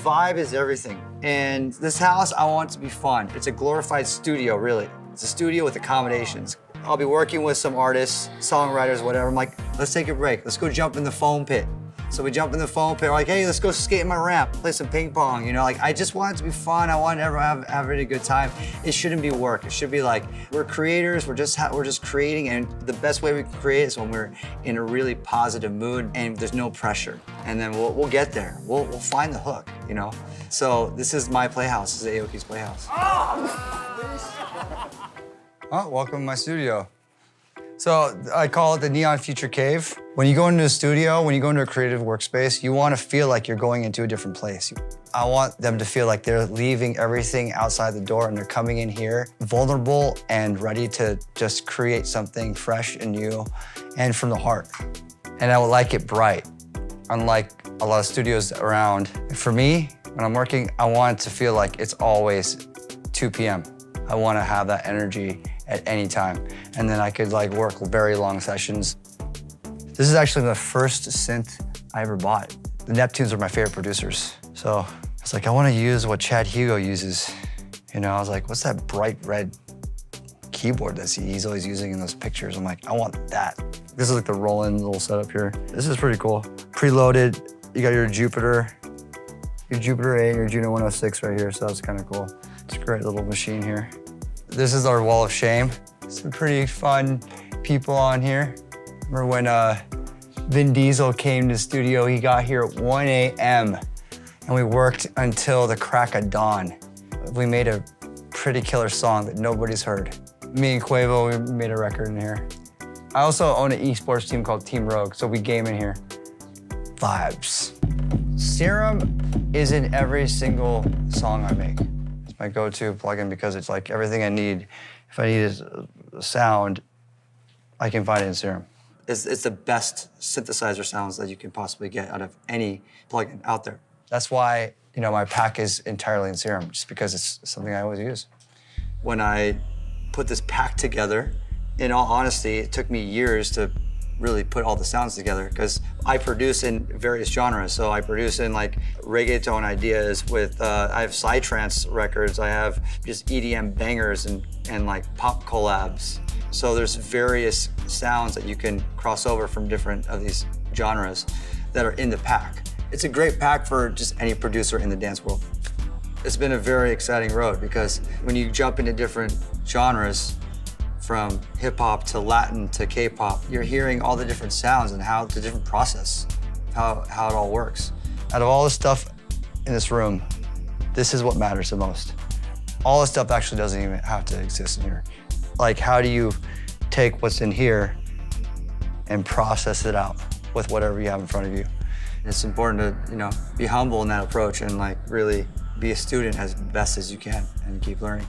vibe is everything. And this house, I want it to be fun. It's a glorified studio, really. It's a studio with accommodations. I'll be working with some artists, songwriters, whatever. I'm like, let's take a break. Let's go jump in the foam pit. So we jump in the foam pit. We're like, hey, let's go skate in my ramp, play some ping pong. You know, like I just want it to be fun. I want everyone to have a really good time. It shouldn't be work. It should be like we're creators. We're just creating, and the best way we can create is when we're in a really positive mood and there's no pressure. And then we'll get there. We'll find the hook. You know. So this is my playhouse. This is Aoki's playhouse. Oh, welcome to my studio. So I call it the Neon Future Cave. When you go into a studio, when you go into a creative workspace, you want to feel like you're going into a different place. I want them to feel like they're leaving everything outside the door and they're coming in here vulnerable and ready to just create something fresh and new and from the heart. And I would like it bright, unlike a lot of studios around. For me, when I'm working, I want it to feel like it's always 2 p.m. I want to have that energy at any time. And then I could like work very long sessions. This is actually the first synth I ever bought. The Neptunes are my favorite producers. So it's like, I want to use what Chad Hugo uses. You know, I was like, what's that bright red keyboard that he's always using in those pictures? I'm like, I want that. This is like the Roland little setup here. This is pretty cool. Preloaded, you got your Jupiter A and your Juno 106 right here, so that's kind of cool. It's a great little machine here. This is our wall of shame. Some pretty fun people on here. Remember when Vin Diesel came to the studio, he got here at 1 a.m. and we worked until the crack of dawn. We made a pretty killer song that nobody's heard. Me and Quavo, we made a record in here. I also own an esports team called Team Rogue, so we game in here. Vibes. Serum is in every single song I make. It's my go-to plugin because it's like everything I need. If I need a sound, I can find it in Serum. It's the best synthesizer sounds that you can possibly get out of any plugin out there. That's why, you know, my pack is entirely in Serum, just because it's something I always use. When I put this pack together, in all honesty, it took me years to really put all the sounds together because I produce in various genres. So I produce in like reggaeton ideas with, I have psytrance records, I have just EDM bangers and like pop collabs. So there's various sounds that you can cross over from different of these genres that are in the pack. It's a great pack for just any producer in the dance world. It's been a very exciting road because when you jump into different genres, from hip hop to Latin to K-pop, you're hearing all the different sounds and how the different process, how it all works. Out of all the stuff in this room, this is what matters the most. All the stuff actually doesn't even have to exist in here. Like, how do you take what's in here and process it out with whatever you have in front of you? It's important to, you know, be humble in that approach and like really be a student as best as you can and keep learning.